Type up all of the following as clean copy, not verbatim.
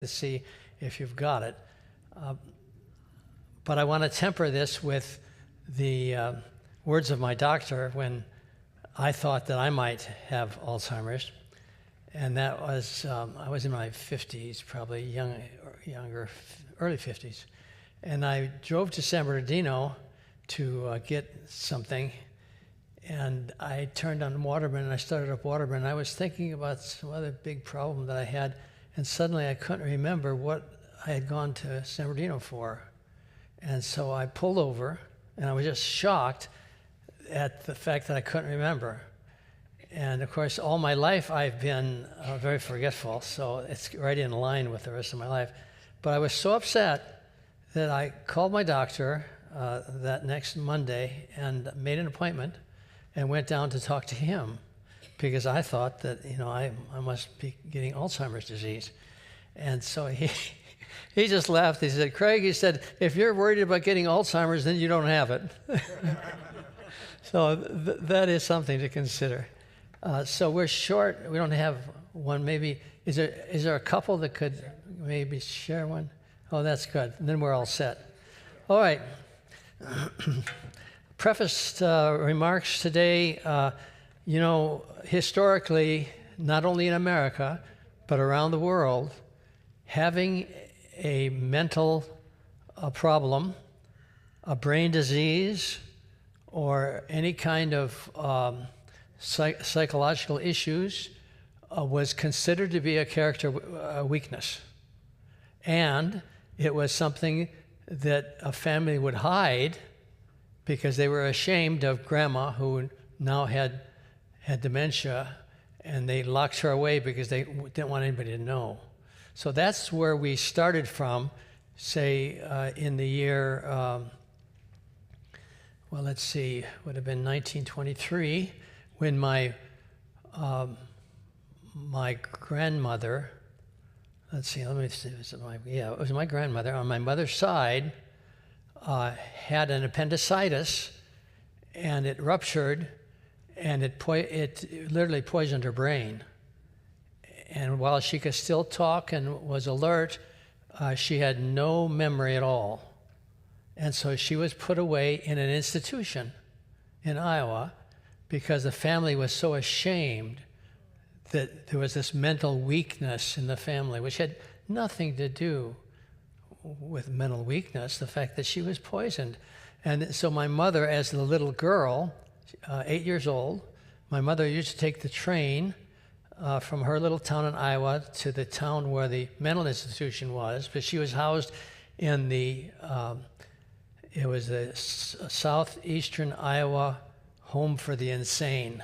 to see if you've got it. But I want to temper this with the words of my doctor when I thought that I might have Alzheimer's. And that was, I was in my 50s, probably younger, early 50s. And I drove to San Bernardino to get something. And I turned on Waterman, and I started up Waterman. I was thinking about some other big problem that I had, and suddenly I couldn't remember what I had gone to San Bernardino for. And so I pulled over, and I was just shocked at the fact that I couldn't remember. And of course, all my life I've been very forgetful, so it's right in line with the rest of my life. But I was so upset that I called my doctor that next Monday and made an appointment and went down to talk to him because I thought that, I must be getting Alzheimer's disease. And so he just laughed. He said, Craig, he said, if you're worried about getting Alzheimer's, then you don't have it. So that is something to consider. So we're short. We don't have one. Maybe, is there a couple that could maybe share one? Oh, that's good. And then we're all set. All right. Prefaced remarks today, historically, not only in America, but around the world, having a mental problem, a brain disease, or any kind of psychological issues was considered to be a character weakness. And it was something that a family would hide because they were ashamed of grandma who now had dementia, and they locked her away because they didn't want anybody to know. So that's where we started from, say, in the year, let's see, would have been 1923, when my grandmother, it was my grandmother on my mother's side, had an appendicitis, and it ruptured, and it literally poisoned her brain. And while she could still talk and was alert, she had no memory at all. And so she was put away in an institution in Iowa because the family was so ashamed that there was this mental weakness in the family, which had nothing to do with mental weakness, the fact that she was poisoned. And so my mother, as the little girl, 8 years old, my mother used to take the train from her little town in Iowa to the town where the mental institution was, but she was housed in the southeastern Iowa Home for the Insane.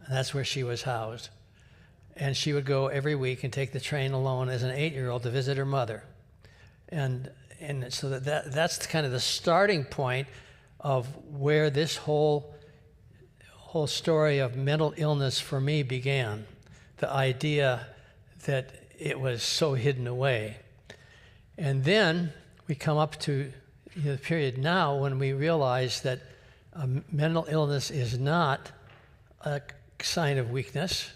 And that's where she was housed. And she would go every week and take the train alone as an 8-year-old to visit her mother. And so that's kind of the starting point of where this whole story of mental illness for me began. The idea that it was so hidden away. And then we come up to the period now when we realize that mental illness is not a sign of weakness.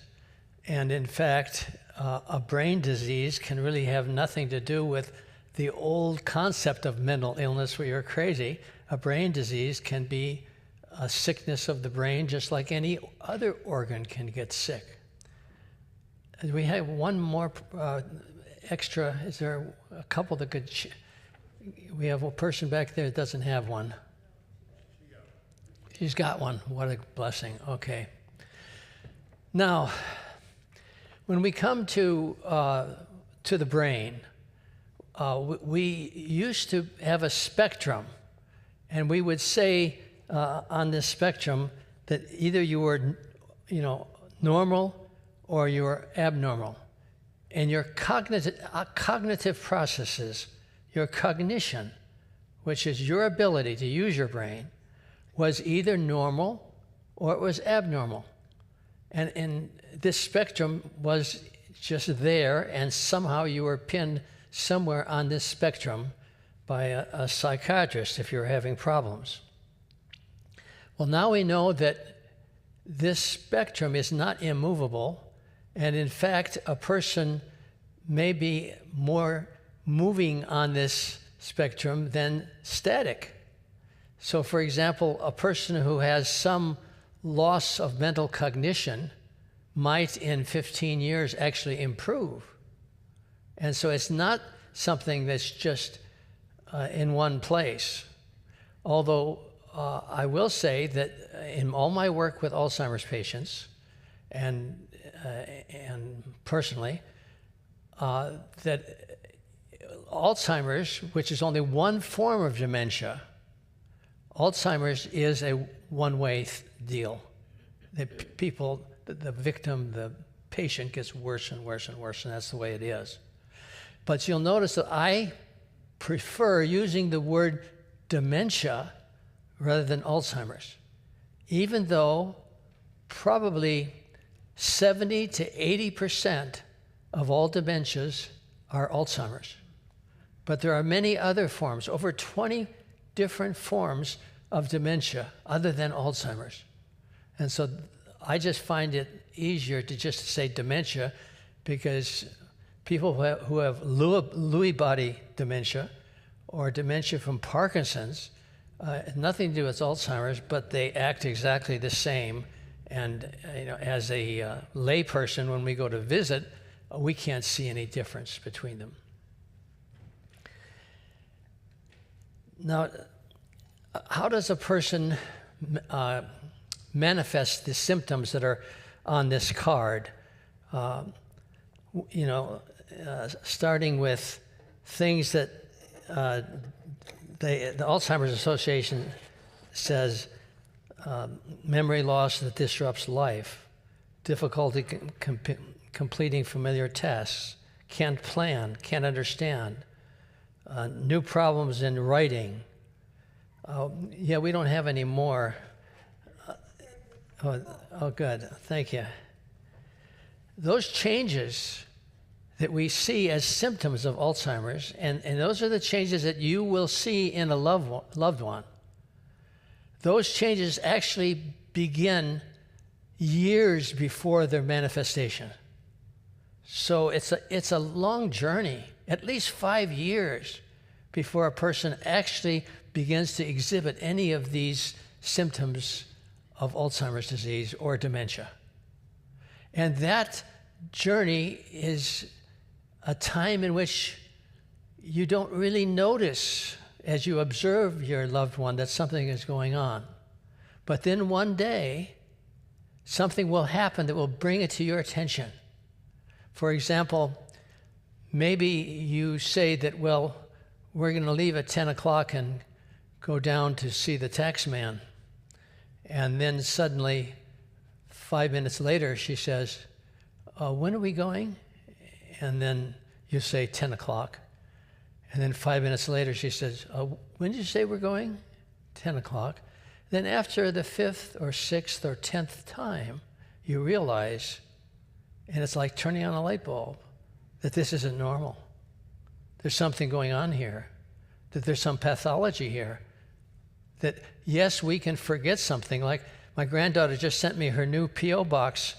And in fact, a brain disease can really have nothing to do with the old concept of mental illness where you're crazy. A brain disease can be a sickness of the brain just like any other organ can get sick. We have one more extra. Is there a couple that could... We have a person back there that doesn't have one. She's got one. What a blessing. Okay. Now, when we come to the brain, we used to have a spectrum, and we would say on this spectrum that either you were, normal or you were abnormal, and your cognitive processes, your cognition, which is your ability to use your brain, was either normal or it was abnormal. And this spectrum was just there, and somehow you were pinned somewhere on this spectrum by a psychiatrist if you're having problems. Well, now we know that this spectrum is not immovable, and in fact, a person may be more moving on this spectrum than static. So, for example, a person who has some loss of mental cognition might in 15 years actually improve. And so it's not something that's just in one place. Although I will say that in all my work with Alzheimer's patients and personally, that Alzheimer's, which is only one form of dementia, Alzheimer's is a one-way deal. The people, the victim, the patient gets worse and worse and worse, and that's the way it is. But you'll notice that I prefer using the word dementia rather than Alzheimer's, even though probably 70 to 80% of all dementias are Alzheimer's. But there are many other forms, over 20 different forms of dementia other than Alzheimer's. And so I just find it easier to just say dementia, because people who have Lewy body dementia or dementia from Parkinson's, nothing to do with Alzheimer's, but they act exactly the same. And as a layperson, when we go to visit, we can't see any difference between them. Now, how does a person manifest the symptoms that are on this card? Starting with things that the Alzheimer's Association says: memory loss that disrupts life, difficulty completing familiar tasks, can't plan, can't understand, new problems in writing. Yeah, we don't have any more. Oh, good. Thank you. Those changes that we see as symptoms of Alzheimer's, and those are the changes that you will see in a loved one. Those changes actually begin years before their manifestation. So it's a long journey, at least 5 years before a person actually begins to exhibit any of these symptoms of Alzheimer's disease or dementia. And that journey is a time in which you don't really notice, as you observe your loved one, that something is going on. But then one day, something will happen that will bring it to your attention. For example, maybe you say that, well, we're going to leave at 10 o'clock and go down to see the tax man. And then suddenly, 5 minutes later, she says, when are we going? And then you say 10 o'clock. And then 5 minutes later, she says, when did you say we're going? 10 o'clock. Then after the 5th or 6th or 10th time, you realize, and it's like turning on a light bulb, that this isn't normal. There's something going on here, that there's some pathology here, that yes, we can forget something. Like my granddaughter just sent me her new P.O. box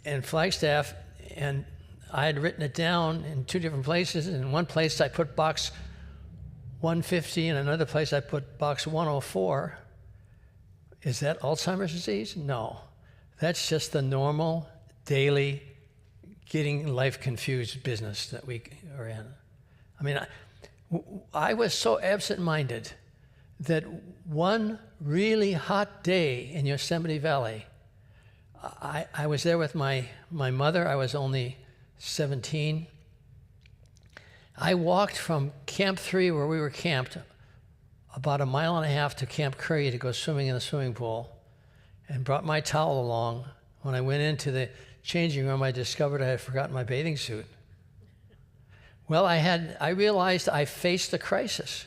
in Flagstaff, and I had written it down in 2 different places. In one place I put box 150, and another place I put box 104. Is that Alzheimer's disease? No. That's just the normal, daily, getting life confused business that we are in. I mean, I was so absent-minded that one really hot day in Yosemite Valley, I was there with my mother. I was only 17. I walked from Camp 3, where we were camped, about 1.5 miles to Camp Curry to go swimming in the swimming pool, and brought my towel along. When I went into the changing room, I discovered I had forgotten my bathing suit. Well, I realized I faced a crisis,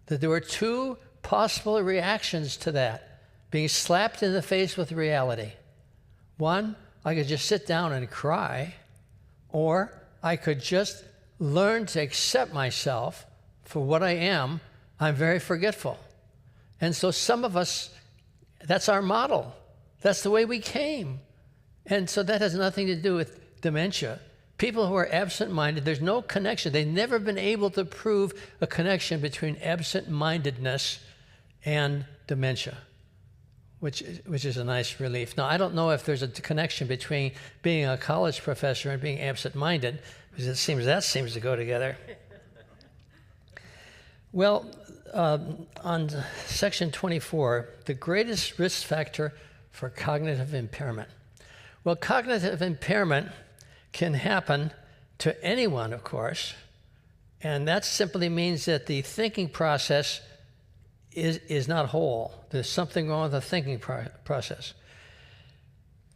that there were 2 possible reactions to that, being slapped in the face with reality. One, I could just sit down and cry, or I could just learn to accept myself for what I am. I'm very forgetful. And so some of us, that's our model. That's the way we came. And so that has nothing to do with dementia. People who are absent-minded, there's no connection. They've never been able to prove a connection between absent-mindedness and dementia, which is a nice relief. Now, I don't know if there's a connection between being a college professor and being absent-minded, because that seems to go together. Well, on section 24, the greatest risk factor for cognitive impairment. Well, cognitive impairment can happen to anyone, of course, and that simply means that the thinking process is not whole. There's something wrong with the thinking process.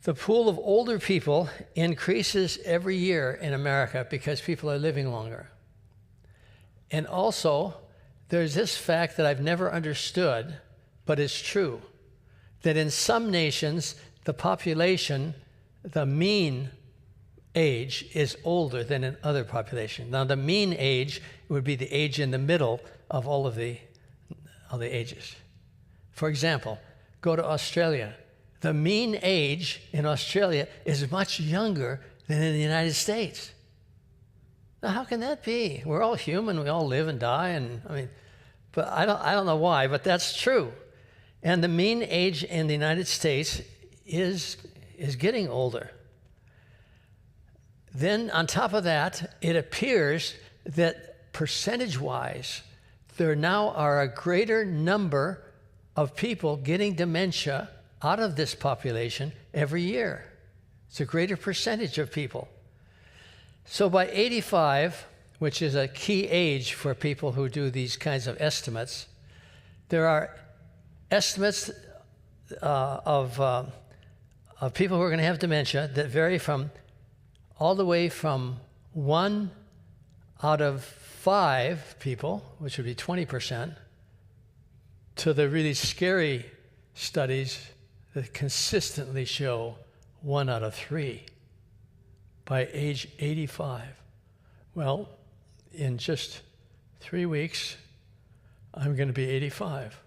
The pool of older people increases every year in America because people are living longer. And also, there's this fact that I've never understood, but it's true, that in some nations, the population, the mean age is older than in other populations. Now, the mean age would be the age in the middle of all of the ages. For example, go to Australia. The mean age in Australia is much younger than in the United States. Now, how can that be? We're all human. We all live and die, but I don't know why, but that's true. And the mean age in the United States is getting older. Then, on top of that, it appears that percentage-wise, there now are a greater number of people getting dementia out of this population every year. It's a greater percentage of people. So by 85, which is a key age for people who do these kinds of estimates, there are estimates of people who are going to have dementia that vary from all the way from 1 out of 5 people, which would be 20%, to the really scary studies that consistently show 1 out of 3 by age 85. Well, in just 3 weeks, I'm going to be 85.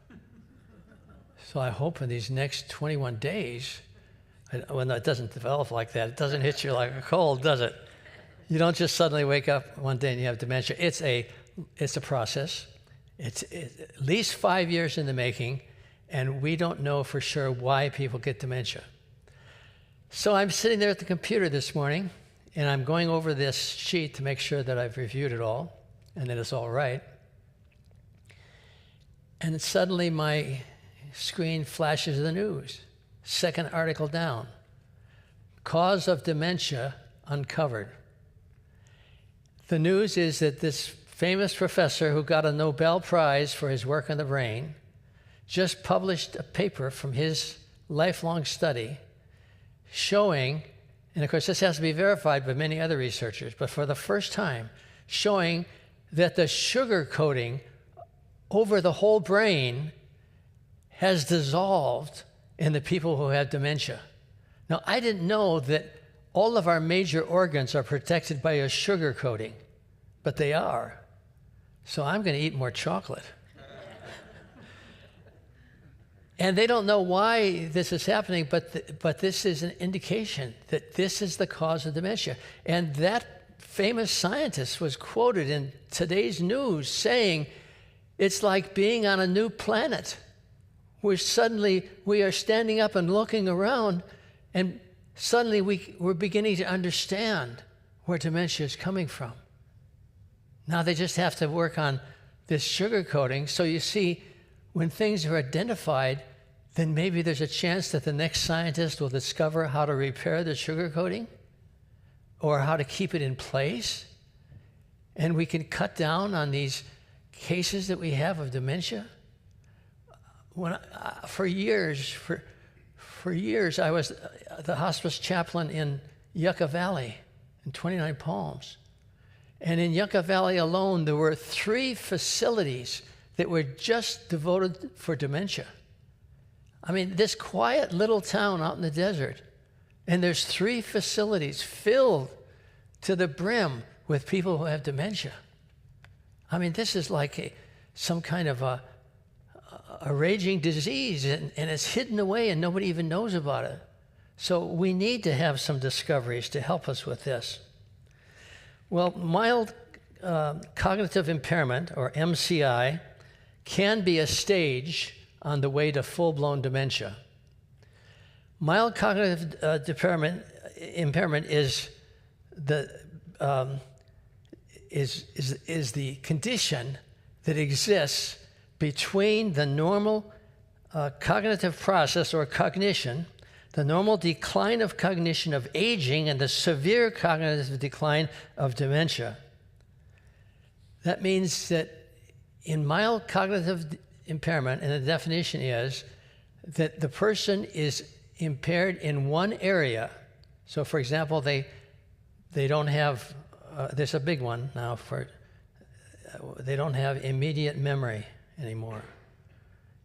So I hope in these next 21 days, when it doesn't develop like that, it doesn't hit you like a cold, does it? You don't just suddenly wake up one day and you have dementia. It's a process. It's at least 5 years in the making, and we don't know for sure why people get dementia. So I'm sitting there at the computer this morning, and I'm going over this sheet to make sure that I've reviewed it all and that it's all right. And suddenly my screen flashes the news. Second article down. Cause of dementia uncovered. The news is that this famous professor who got a Nobel Prize for his work on the brain just published a paper from his lifelong study showing, and of course this has to be verified by many other researchers, but for the first time, showing that the sugar coating over the whole brain has dissolved in the people who have dementia. Now, I didn't know that all of our major organs are protected by a sugar coating, but they are. So I'm going to eat more chocolate. And they don't know why this is happening, but this is an indication that this is the cause of dementia. And that famous scientist was quoted in today's news saying, it's like being on a new planet, where suddenly we are standing up and looking around, and suddenly we're beginning to understand where dementia is coming from. Now they just have to work on this sugar coating. So you see, when things are identified, then maybe there's a chance that the next scientist will discover how to repair the sugar coating or how to keep it in place. And we can cut down on these cases that we have of dementia. For years, I was the hospice chaplain in Yucca Valley in 29 Palms. And in Yucca Valley alone, there were 3 facilities that were just devoted for dementia. I mean, this quiet little town out in the desert, and there's 3 facilities filled to the brim with people who have dementia. I mean, this is like some kind of a raging disease, and it's hidden away and nobody even knows about it. So we need to have some discoveries to help us with this. Well, mild cognitive impairment, or MCI, can be a stage on the way to full-blown dementia. Mild cognitive impairment is the condition that exists between the normal cognitive process or cognition, the normal decline of cognition of aging, and the severe cognitive decline of dementia. That means that in mild cognitive impairment, and the definition is that the person is impaired in one area. So, for example, they don't have, there's a big one now they don't have immediate memory anymore.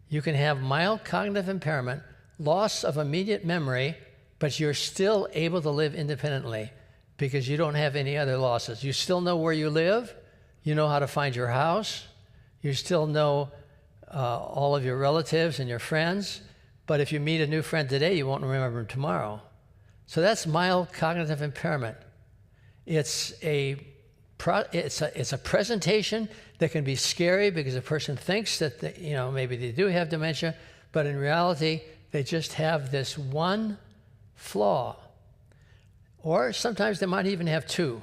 You can have mild cognitive impairment, loss of immediate memory, but you're still able to live independently because you don't have any other losses. You still know where you live, you know how to find your house, you still know all of your relatives and your friends, but if you meet a new friend today, you won't remember him tomorrow. So that's mild cognitive impairment. It's a presentation that can be scary because a person thinks that maybe they do have dementia, but in reality, they just have this one flaw. Or sometimes they might even have two,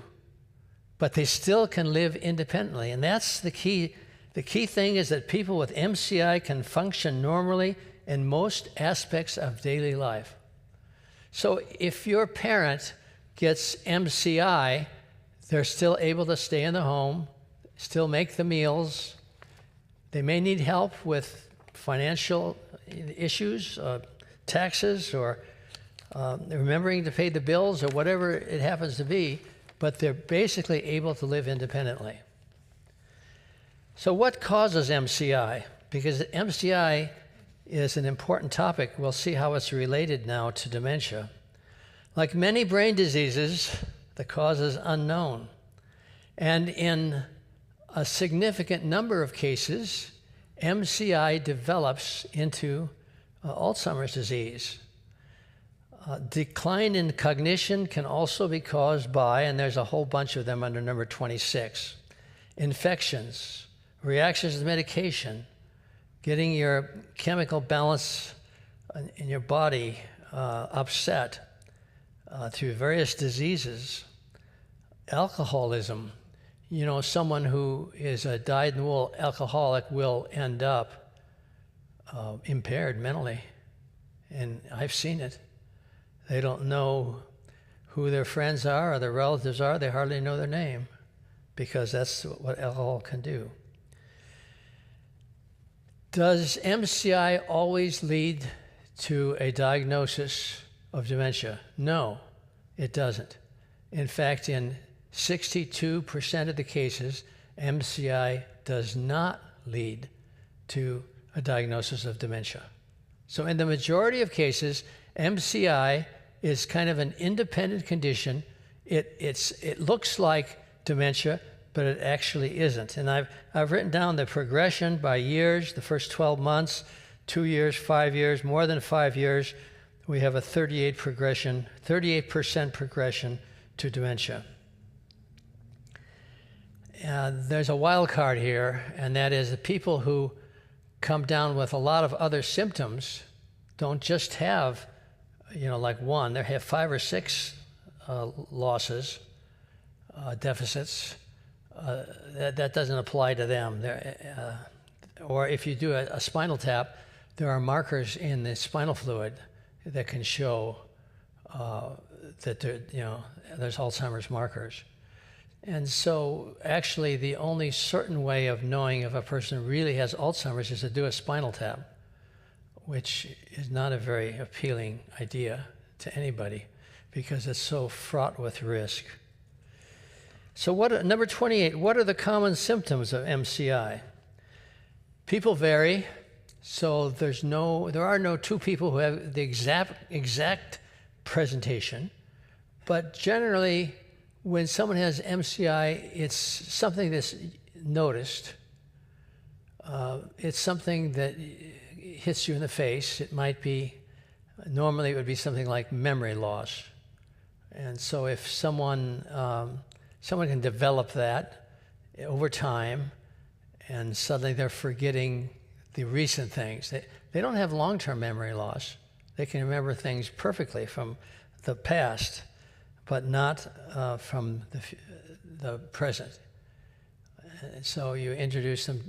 but they still can live independently. And that's the key. The key thing is that people with MCI can function normally in most aspects of daily life. So if your parent gets MCI, they're still able to stay in the home, still make the meals. They may need help with financial issues, taxes, or remembering to pay the bills, or whatever it happens to be, but they're basically able to live independently. So what causes MCI? Because MCI is an important topic. We'll see how it's related now to dementia. Like many brain diseases, the cause is unknown. And in a significant number of cases, MCI develops into Alzheimer's disease. Decline in cognition can also be caused by, and there's a whole bunch of them under number 26, infections, reactions to medication, getting your chemical balance in your body upset through various diseases, alcoholism. Someone who is a dyed-in-the-wool alcoholic will end up impaired mentally, and I've seen it. They don't know who their friends are or their relatives are. They hardly know their name because that's what alcohol can do. Does MCI always lead to a diagnosis of dementia? No, it doesn't. In fact, in 62% of the cases, MCI does not lead to a diagnosis of dementia. So in the majority of cases, MCI is kind of an independent condition. It looks like dementia, but it actually isn't. And I've written down the progression by years, the first 12 months, 2 years, 5 years, more than 5 years. We have a 38% progression to dementia. There's a wild card here, and that is the people who come down with a lot of other symptoms don't just have, like one. They have 5 or 6 losses, deficits. That doesn't apply to them. Or if you do a spinal tap, there are markers in the spinal fluid that can show that there's Alzheimer's markers. And so actually the only certain way of knowing if a person really has Alzheimer's is to do a spinal tap, which is not a very appealing idea to anybody because it's so fraught with risk. So number 28, what are the common symptoms of MCI? People vary, so there are no two people who have the exact presentation, but generally when someone has MCI, it's something that's noticed. It's something that hits you in the face. It might be, normally it would be something like memory loss. And so if someone Someone can develop that over time, and suddenly they're forgetting the recent things. They don't have long-term memory loss. They can remember things perfectly from the past, but not from the present. And so you introduce them,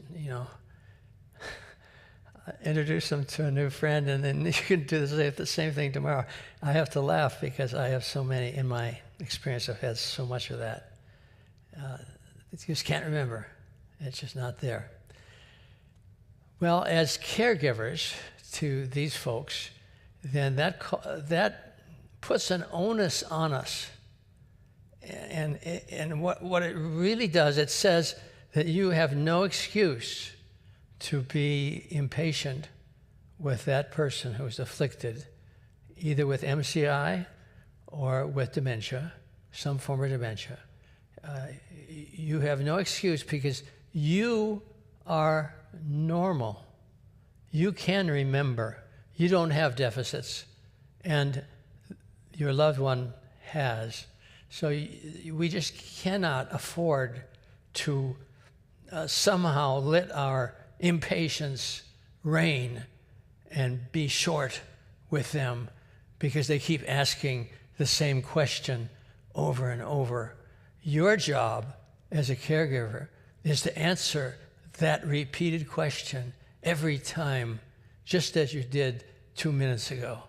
introduce them to a new friend, and then you can do the same thing tomorrow. I have to laugh because I have so many, in my experience, I've had so much of that. You just can't remember. It's just not there. Well, as caregivers to these folks, then that puts an onus on us. And what it really does, it says that you have no excuse to be impatient with that person who's afflicted, either with MCI or with dementia, some form of dementia. You have no excuse because you are normal. You can remember. You don't have deficits, and your loved one has. So we just cannot afford to somehow let our impatience reign and be short with them because they keep asking the same question over and over. Your job as a caregiver is to answer that repeated question every time, just as you did 2 minutes ago.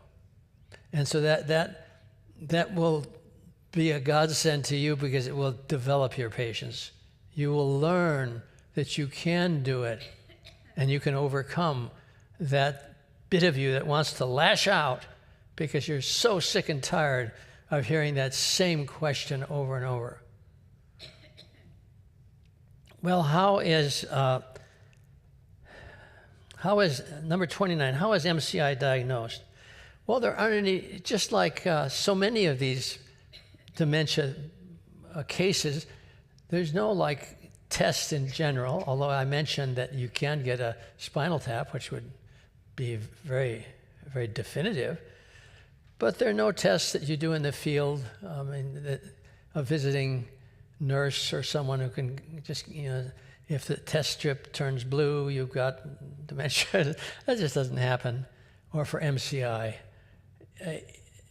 And so that will be a godsend to you because it will develop your patience. You will learn that you can do it, and you can overcome that bit of you that wants to lash out because you're so sick and tired of hearing that same question over and over. Well, how is number 29, how is MCI diagnosed? Well, there aren't any, just like so many of these dementia cases, there's no test in general, although I mentioned that you can get a spinal tap, which would be very, very definitive. But there are no tests that you do in the field. A visiting nurse or someone who can just, if the test strip turns blue, you've got dementia. That just doesn't happen. Or for MCI.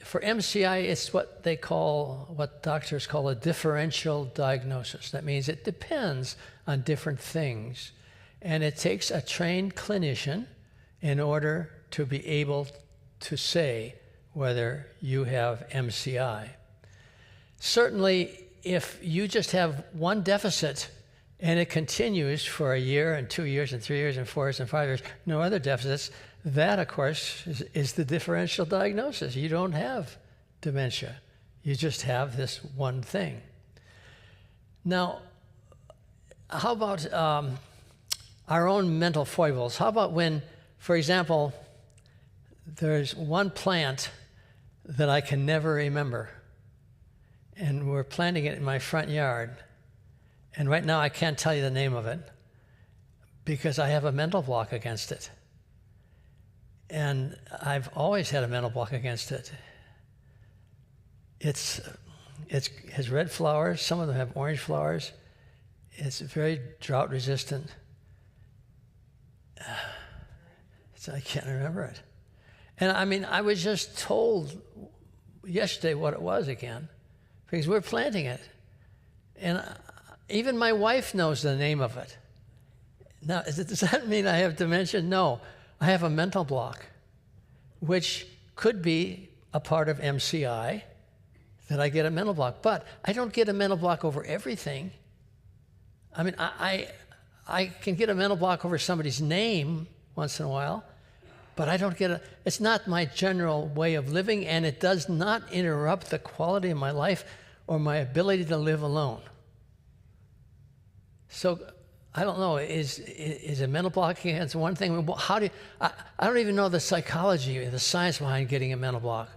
For MCI, it's what doctors call a differential diagnosis. That means it depends on different things. And it takes a trained clinician in order to be able to say whether you have MCI. Certainly, if you just have one deficit and it continues for a year and 2 years and 3 years and 4 years and 5 years, no other deficits, that, of course, is the differential diagnosis. You don't have dementia. You just have this one thing. Now, how about our own mental foibles? How about when, for example, there's one plant that I can never remember, and we're planting it in my front yard, and right now I can't tell you the name of it because I have a mental block against it. And I've always had a mental block against it. It has red flowers. Some of them have orange flowers. It's very drought resistant. I can't remember it. And I was just told yesterday what it was again, because we're planting it. And even my wife knows the name of it. Now, does that mean I have dementia? No. I have a mental block, which could be a part of MCI, that I get a mental block. But I don't get a mental block over everything. I can get a mental block over somebody's name once in a while, but I don't get it's not my general way of living, and it does not interrupt the quality of my life or my ability to live alone. So I don't know, is a mental block against one thing? I don't even know the psychology, the science behind getting a mental block.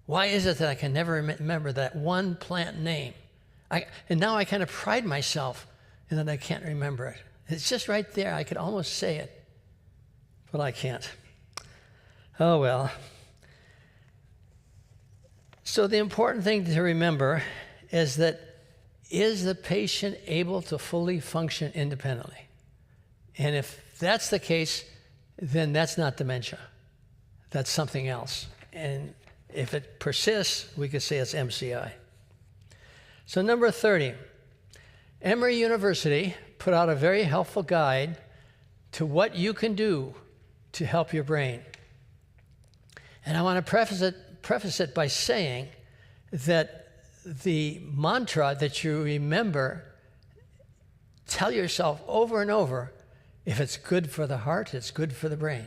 Why is it that I can never remember that one plant name? And now I kind of pride myself in that I can't remember it. It's just right there. I could almost say it, but I can't. Oh, well. So the important thing to remember is that is the patient able to fully function independently? And if that's the case, then that's not dementia. That's something else. And if it persists, we could say it's MCI. So number 30, Emory University put out a very helpful guide to what you can do to help your brain. And I want to preface it by saying that the mantra that you remember, tell yourself over and over, if it's good for the heart, it's good for the brain.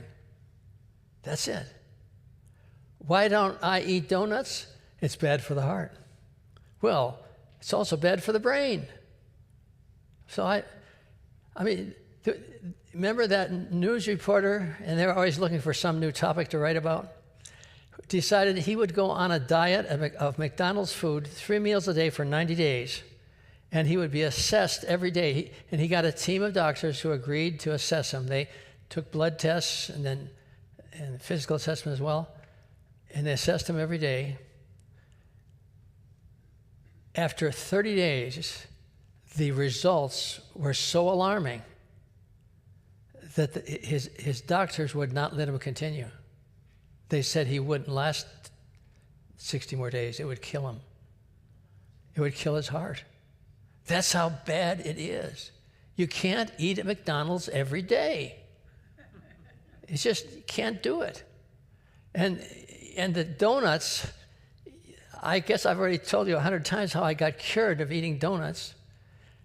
That's it. Why don't I eat donuts? It's bad for the heart. Well, it's also bad for the brain. So I mean, remember that news reporter, and they were always looking for some new topic to write about, decided he would go on a diet of McDonald's food 3 meals a day for 90 days, and he would be assessed every day. And he got a team of doctors who agreed to assess him. They took blood tests and physical assessment as well, and they assessed him every day. After 30 days, the results were so alarming that his doctors would not let him continue. They said he wouldn't last 60 more days. It would kill him. It would kill his heart. That's how bad it is. You can't eat at McDonald's every day. It's just, you can't do it. And the donuts, I guess I've already told you 100 times how I got cured of eating donuts.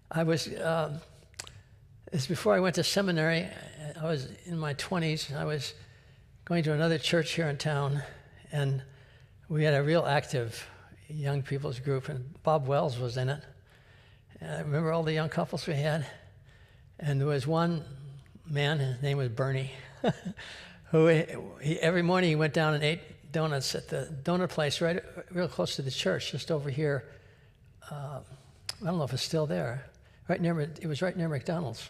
I was, it's before I went to seminary. I was in my 20s. I was going to another church here in town, and we had a real active young people's group, and Bob Wells was in it. And I remember all the young couples we had, and there was one man, his name was Bernie, who every morning he went down and ate donuts at the donut place right real close to the church, just over here. I don't know if it's still there. It was right near McDonald's.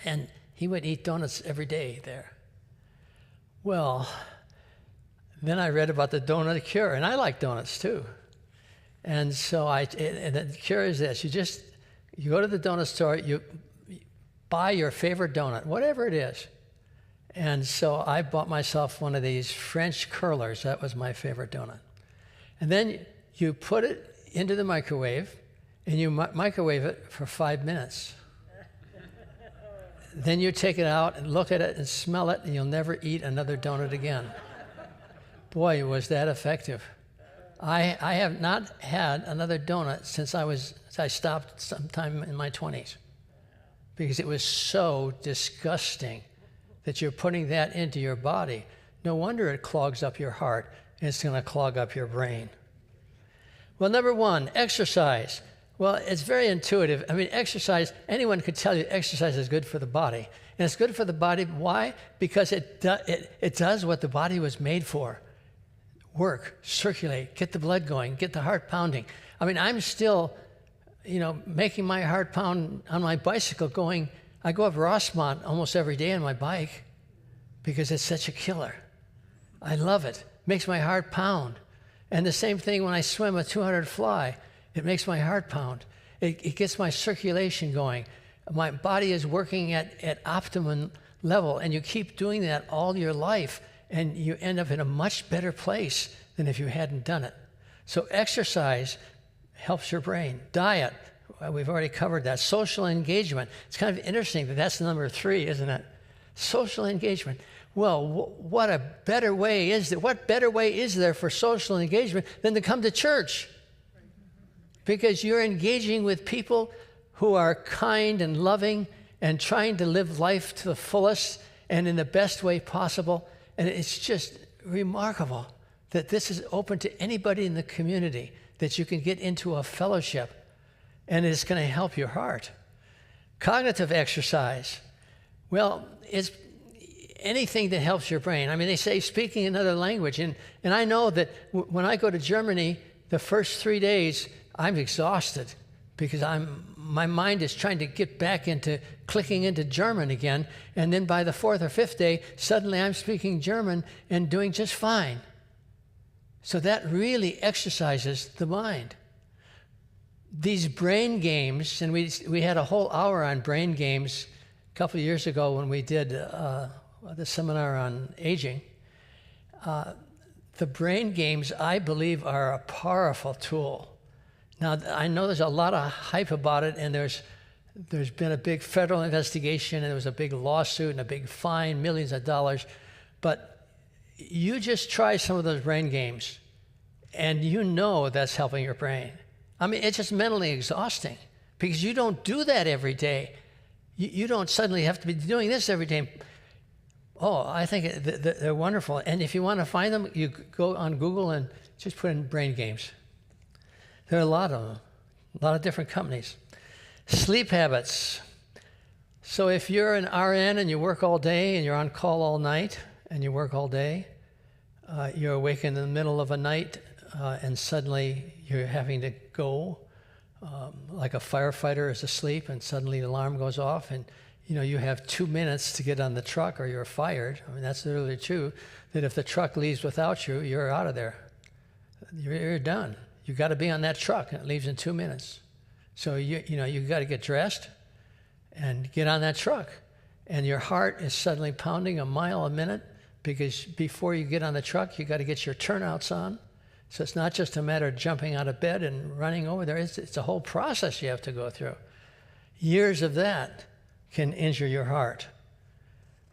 And he would eat donuts every day there. Well, then I read about the donut cure, and I like donuts too. And so and the cure is this: you go to the donut store, you buy your favorite donut, whatever it is. And so I bought myself one of these French curlers. That was my favorite donut. And then you put it into the microwave, and you microwave it for 5 minutes. Then you take it out and look at it and smell it, and you'll never eat another donut again. Boy, was that effective. I have not had another donut since I stopped sometime in my 20s, because it was so disgusting that you're putting that into your body. No wonder it clogs up your heart, and it's going to clog up your brain. Well, number 1, exercise. Well, it's very intuitive. I mean, exercise, anyone could tell you exercise is good for the body. And it's good for the body. Why? Because it does what the body was made for. Work, circulate, get the blood going, get the heart pounding. I mean, I'm still, making my heart pound on my bicycle going. I go up Rossmont almost every day on my bike because it's such a killer. I love it. Makes my heart pound. And the same thing when I swim a 200 fly. It makes my heart pound. It gets my circulation going. My body is working at optimum level, and you keep doing that all your life, and you end up in a much better place than if you hadn't done it. So exercise helps your brain. Diet, we've already covered that. Social engagement. It's kind of interesting that that's number 3, isn't it? Social engagement. Well, what better way is there for social engagement than to come to church? Because you're engaging with people who are kind and loving and trying to live life to the fullest and in the best way possible. And it's just remarkable that this is open to anybody in the community, that you can get into a fellowship, and it's going to help your heart. Cognitive exercise. Well, it's anything that helps your brain. I mean, they say speaking another language. And I know that when I go to Germany, the first 3 days, I'm exhausted because my mind is trying to get back into clicking into German again. And then by the 4th or 5th day, suddenly I'm speaking German and doing just fine. So that really exercises the mind. these brain games, and we had a whole hour on brain games a couple of years ago when we did the seminar on aging. The brain games, I believe, are a powerful tool. Now, I know there's a lot of hype about it, and there's been a big federal investigation, and there was a big lawsuit and a big fine, millions of dollars. But you just try some of those brain games, and you know that's helping your brain. I mean, it's just mentally exhausting because you don't do that every day. You don't suddenly have to be doing this every day. Oh, I think they're wonderful. And if you want to find them, you go on Google and just put in brain games. There are a lot of them, a lot of different companies. Sleep habits. So if you're an RN and you work all day and you're on call all night and you work all day, you're awake in the middle of a night and suddenly you're having to go, like a firefighter is asleep and suddenly the alarm goes off and you have 2 minutes to get on the truck or you're fired. I mean, that's literally true, that if the truck leaves without you, you're out of there. You're done. You've got to be on that truck, and it leaves in 2 minutes. So, you got to get dressed and get on that truck. And your heart is suddenly pounding a mile a minute because before you get on the truck, you got to get your turnouts on. So it's not just a matter of jumping out of bed and running over there. It's a whole process you have to go through. Years of that can injure your heart.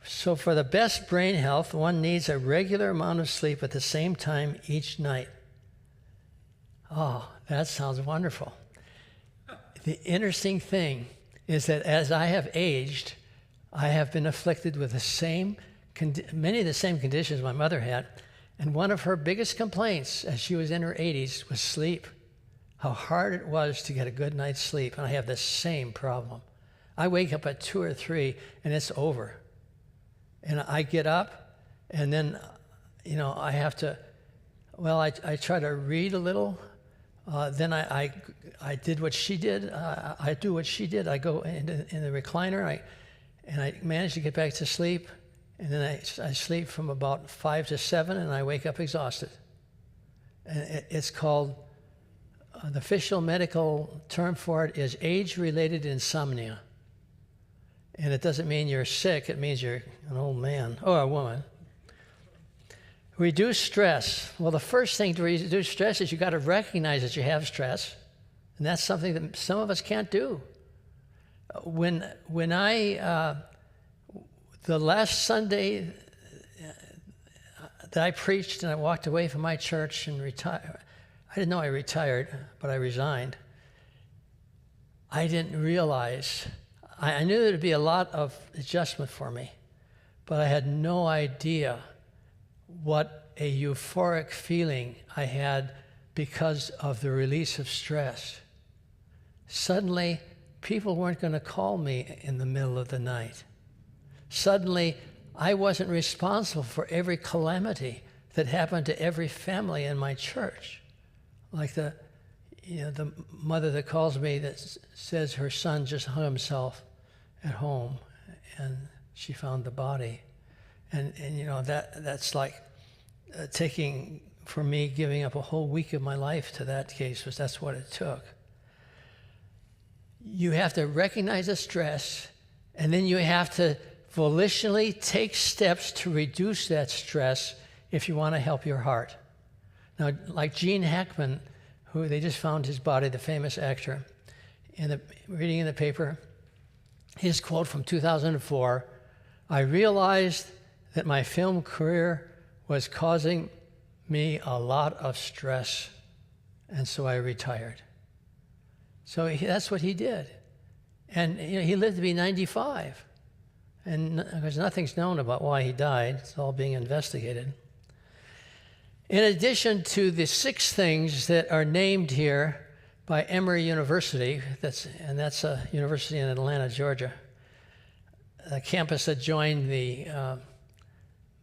So for the best brain health, one needs a regular amount of sleep at the same time each night. Oh, that sounds wonderful. The interesting thing is that as I have aged, I have been afflicted with many of the same conditions my mother had. And one of her biggest complaints as she was in her 80s was sleep, how hard it was to get a good night's sleep. And I have the same problem. I wake up at 2 or 3 and it's over. And I get up and then, I have to, I try to read a little. Then I did what she did. I do what she did. I go in the recliner and I manage to get back to sleep. And then I sleep from about 5 to 7 and I wake up exhausted. And it's called, the official medical term for it is age-related insomnia. And it doesn't mean you're sick, it means you're an old man or a woman. Reduce stress. Well, the first thing to reduce stress is you got to recognize that you have stress. And that's something that some of us can't do. The last Sunday that I preached and I walked away from my church and retired, I didn't know I retired, but I resigned. I didn't realize, I knew there'd be a lot of adjustment for me, but I had no idea what a euphoric feeling I had because of the release of stress. Suddenly, people weren't going to call me in the middle of the night. Suddenly, I wasn't responsible for every calamity that happened to every family in my church. Like the mother that calls me that says her son just hung himself at home and she found the body. And that's like giving up a whole week of my life to that case, because that's what it took. You have to recognize the stress, and then you have to volitionally take steps to reduce that stress if you want to help your heart. Now, like Gene Hackman, who they just found his body, the famous actor, reading in the paper, his quote from 2004, "I realized that my film career was causing me a lot of stress, and so I retired." So that's what he did. And he lived to be 95. And because nothing's known about why he died, it's all being investigated. In addition to the 6 things that are named here by Emory University, that's a university in Atlanta, Georgia, a campus that joined the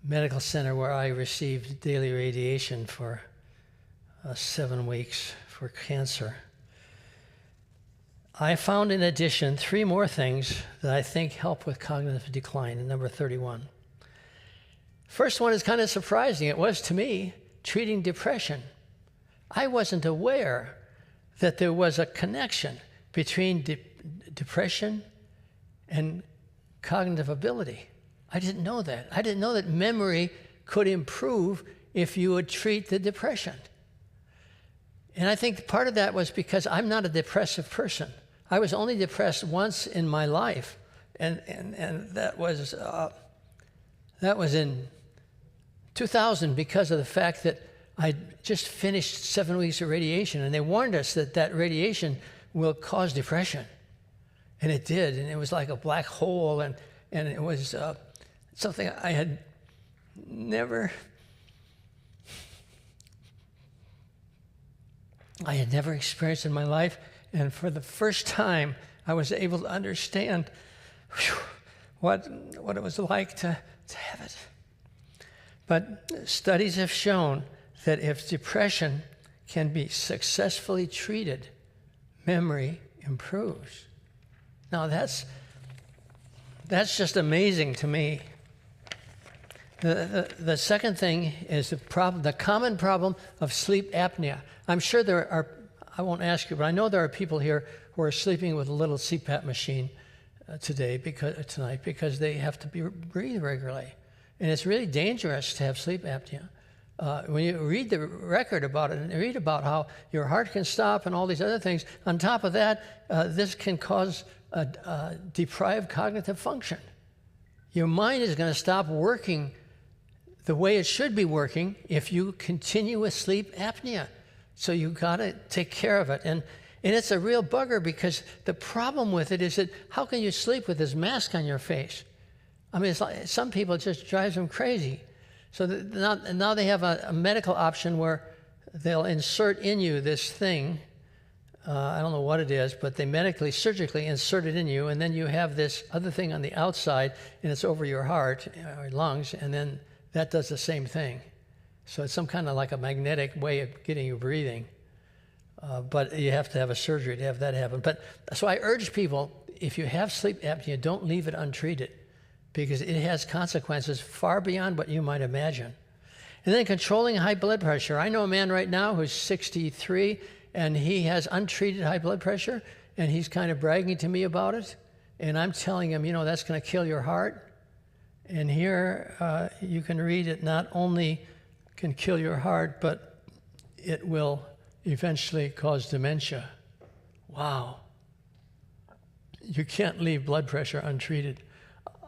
medical center where I received daily radiation for 7 weeks for cancer. I found, in addition, 3 more things that I think help with cognitive decline in number 31. First one is kind of surprising. It was to me, treating depression. I wasn't aware that there was a connection between depression and cognitive ability. I didn't know that. I didn't know that memory could improve if you would treat the depression. And I think part of that was because I'm not a depressive person. I was only depressed once in my life, and that was in 2000 because of the fact that I just finished 7 weeks of radiation, and they warned us that that radiation will cause depression. And it did, and it was like a black hole, and it was something I had never experienced in my life. And for the first time, I was able to understand what it was like to have it. But studies have shown that if depression can be successfully treated, memory improves. Now that's just amazing to me. The second thing is the common problem of sleep apnea. I'm sure there are, I won't ask you, but I know there are people here who are sleeping with a little CPAP machine tonight because they have to breathe regularly. And it's really dangerous to have sleep apnea. When you read the record about it and read about how your heart can stop and all these other things, on top of that, this can cause deprived cognitive function. Your mind is going to stop working the way it should be working if you continue with sleep apnea. So you've got to take care of it. And it's a real bugger because the problem with it is that how can you sleep with this mask on your face? I mean, it's like, some people it just drives them crazy. So now they have a medical option where they'll insert in you this thing. I don't know what it is, but they surgically insert it in you, and then you have this other thing on the outside, and it's over your heart or lungs, and then that does the same thing. So it's some kind of like a magnetic way of getting you breathing. But you have to have a surgery to have that happen. So I urge people, if you have sleep apnea, don't leave it untreated, because it has consequences far beyond what you might imagine. And then controlling high blood pressure. I know a man right now who's 63, and he has untreated high blood pressure, and he's kind of bragging to me about it. And I'm telling him, that's going to kill your heart. And here you can read it not only can kill your heart, but it will eventually cause dementia. Wow. You can't leave blood pressure untreated.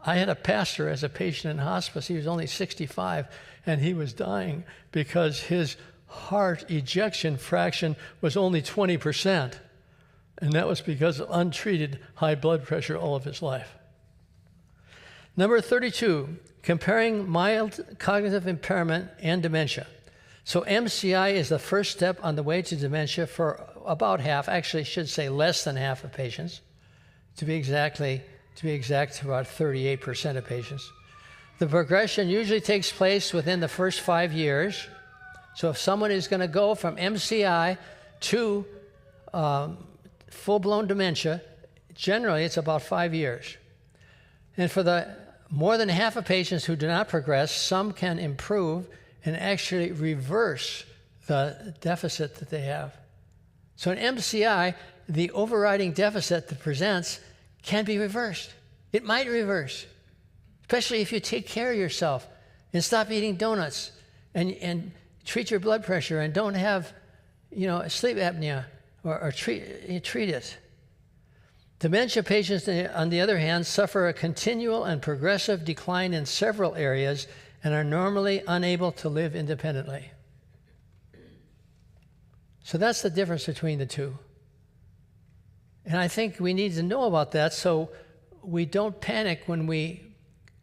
I had a pastor as a patient in hospice. He was only 65, and he was dying because his heart ejection fraction was only 20%. And that was because of untreated high blood pressure all of his life. Number 32, comparing mild cognitive impairment and dementia. So MCI is the first step on the way to dementia for about half, actually I should say less than half of patients. To be exact, about 38% of patients. The progression usually takes place within the first 5 years. So if someone is going to go from MCI to full-blown dementia, generally it's about 5 years. And for the more than half of patients who do not progress, some can improve and actually reverse the deficit that they have. So in MCI, the overriding deficit that presents can be reversed. It might reverse, especially if you take care of yourself and stop eating donuts and treat your blood pressure and don't have, sleep apnea or treat it. Dementia patients, on the other hand, suffer a continual and progressive decline in several areas and are normally unable to live independently. So that's the difference between the two. And I think we need to know about that so we don't panic when we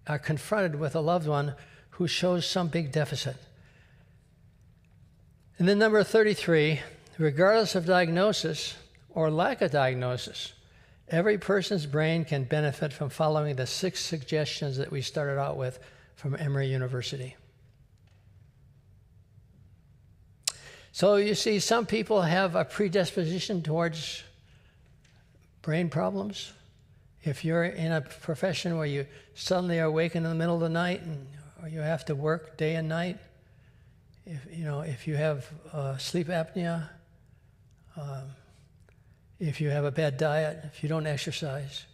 are confronted with a loved one who shows some big deficit. And then number 33, regardless of diagnosis or lack of diagnosis, every person's brain can benefit from following the 6 suggestions that we started out with from Emory University. So you see, some people have a predisposition towards brain problems. If you're in a profession where you suddenly are waking in the middle of the night or you have to work day and night, if you have sleep apnea, if you have a bad diet, if you don't exercise,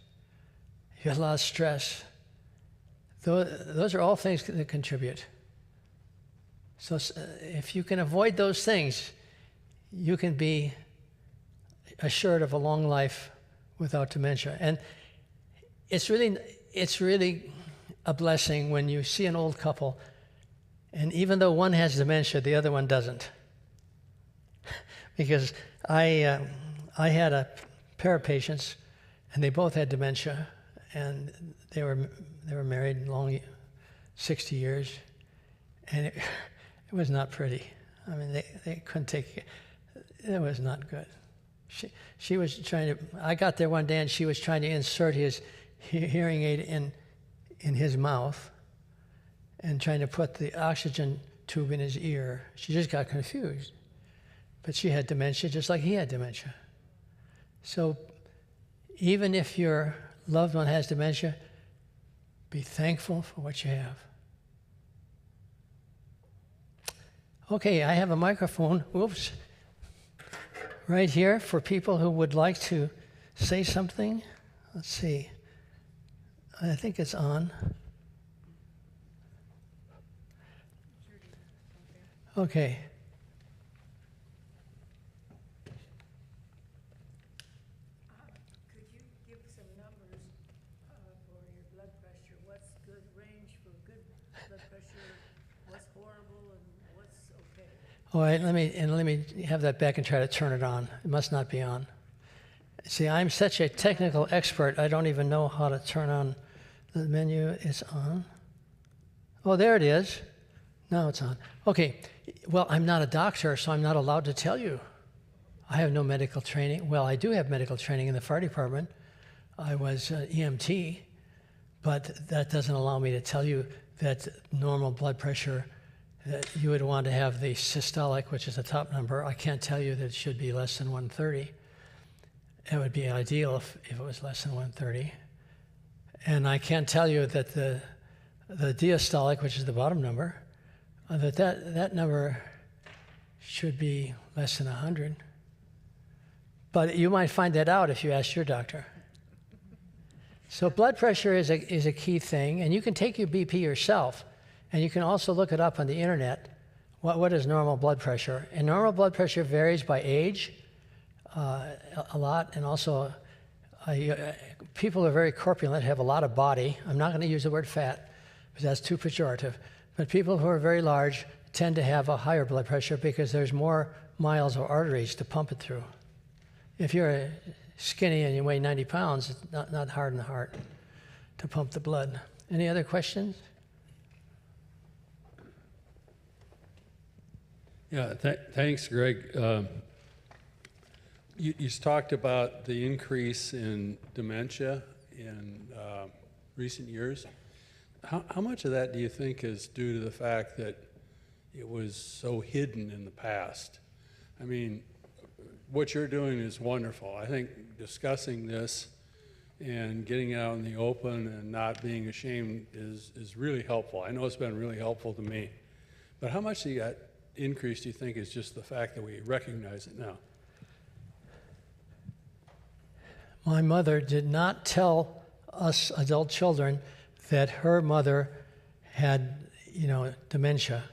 if you have a lot of stress, those are all things that contribute. So if you can avoid those things, you can be assured of a long life without dementia. And it's really a blessing when you see an old couple, and even though one has dementia, the other one doesn't. Because I had a pair of patients, and they both had dementia, and they were married long, 60 years, and it was not pretty. I mean, they couldn't take it. It was not good. She was trying to. I got there one day, and she was trying to insert his hearing aid in his mouth, and trying to put the oxygen tube in his ear. She just got confused. But she had dementia just like he had dementia. So even if your loved one has dementia, be thankful for what you have. Okay, I have a microphone, whoops, right here for people who would like to say something. Let's see. I think it's on. Okay. Could you give some numbers for your blood pressure? What's good range for good blood pressure? What's horrible and what's okay? All right, let me have that back and try to turn it on. It must not be on. See, I'm such a technical expert, I don't even know how to turn on the menu. It's on. Oh, there it is. Now it's on. Okay, well, I'm not a doctor, so I'm not allowed to tell you. I have no medical training. Well, I do have medical training in the fire department. I was EMT, but that doesn't allow me to tell you that normal blood pressure, that you would want to have the systolic, which is the top number. I can't tell you that it should be less than 130. It would be ideal if it was less than 130. And I can't tell you that the diastolic, which is the bottom number, that number should be less than 100. But you might find that out if you ask your doctor. So blood pressure is a key thing, and you can take your BP yourself, and you can also look it up on the internet. What is normal blood pressure? And normal blood pressure varies by age a lot, and also people who are very corpulent have a lot of body. I'm not going to use the word fat, because that's too pejorative. But people who are very large tend to have a higher blood pressure because there's more miles of arteries to pump it through. If you're skinny and you weigh 90 pounds, it's not hard in the heart to pump the blood. Any other questions? Yeah, thanks, Greg. You talked about the increase in dementia in recent years. How much of that do you think is due to the fact that it was so hidden in the past? I mean, what you're doing is wonderful. I think discussing this and getting it out in the open and not being ashamed is really helpful. I know it's been really helpful to me. But how much of that increase do you think is just the fact that we recognize it now? My mother did not tell us adult children that her mother had, dementia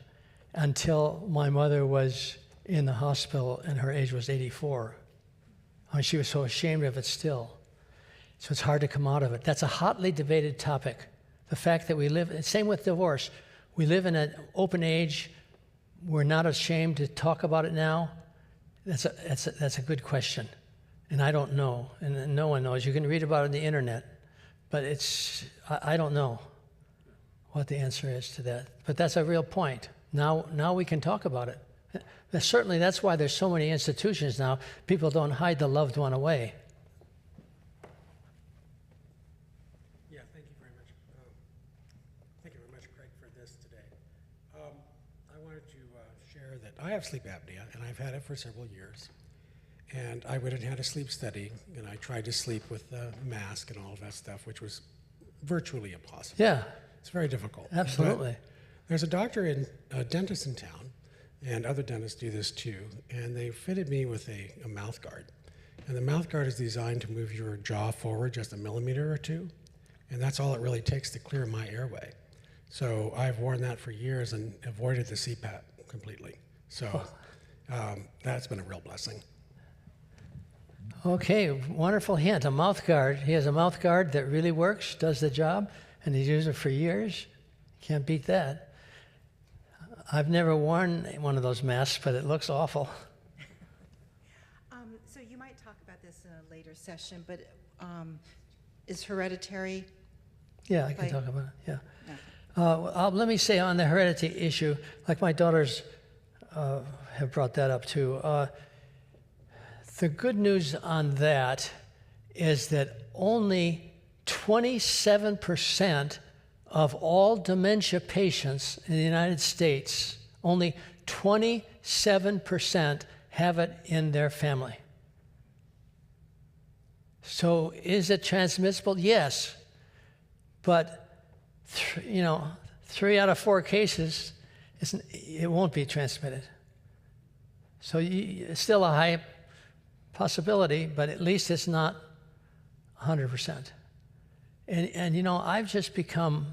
until my mother was in the hospital and her age was 84. I mean, she was so ashamed of it still. So it's hard to come out of it. That's a hotly debated topic. The fact that we live, same with divorce. We live in an open age. We're not ashamed to talk about it now. That's a good question. And I don't know, and no one knows. You can read about it on the internet, but I don't know what the answer is to that. But that's a real point. Now we can talk about it. Certainly that's why there's so many institutions now. People don't hide the loved one away. Yeah, thank you very much. Thank you very much, Craig, for this today. I wanted to share that I have sleep apnea, and I've had it for several years. And I went and had a sleep study, and I tried to sleep with a mask and all of that stuff, which was virtually impossible. Yeah. It's very difficult. Absolutely. But there's a doctor a dentist in town, and other dentists do this too, and they fitted me with a mouth guard. And the mouth guard is designed to move your jaw forward just a millimeter or two, and that's all it really takes to clear my airway. So I've worn that for years and avoided the CPAP completely. So that's been a real blessing. Okay, wonderful hint. A mouth guard. He has a mouth guard that really works, does the job, and he's used it for years. Can't beat that. I've never worn one of those masks, but it looks awful. So you might talk about this in a later session, but is hereditary? Yeah, I can talk about it, yeah. No. Let me say on the heredity issue, like my daughters have brought that up too. The good news on that is that only 27% of all dementia patients in the United States, only 27% have it in their family. So is it transmissible? Yes. But, 3 out of 4 cases, it won't be transmitted. So it's still a high possibility, but at least it's not 100%. And I've just become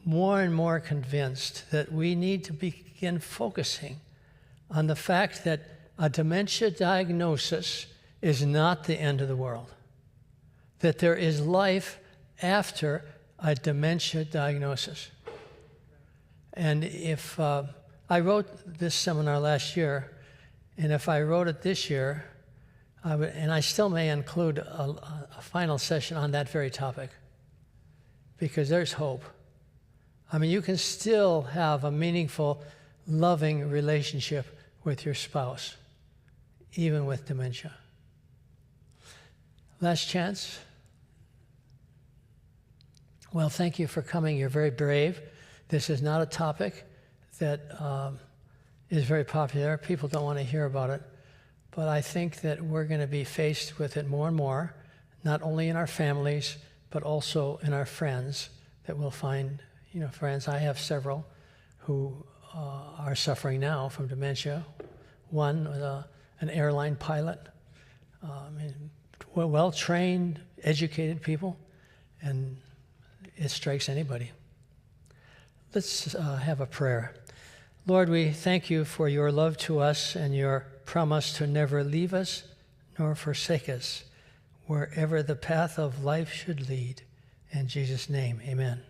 more and more convinced that we need to begin focusing on the fact that a dementia diagnosis is not the end of the world, that there is life after a dementia diagnosis. And if I wrote this seminar last year, and if I wrote it this year, and I still may include a final session on that very topic, because there's hope. I mean, you can still have a meaningful, loving relationship with your spouse, even with dementia. Last chance. Well, thank you for coming. You're very brave. This is not a topic that is very popular. People don't want to hear about it. But I think that we're going to be faced with it more and more, not only in our families, but also in our friends, that we'll find, friends. I have several who are suffering now from dementia. One was an airline pilot, well-trained, educated people, and it strikes anybody. Let's have a prayer. Lord, we thank you for your love to us and your promise to never leave us nor forsake us wherever the path of life should lead. In Jesus' name, amen.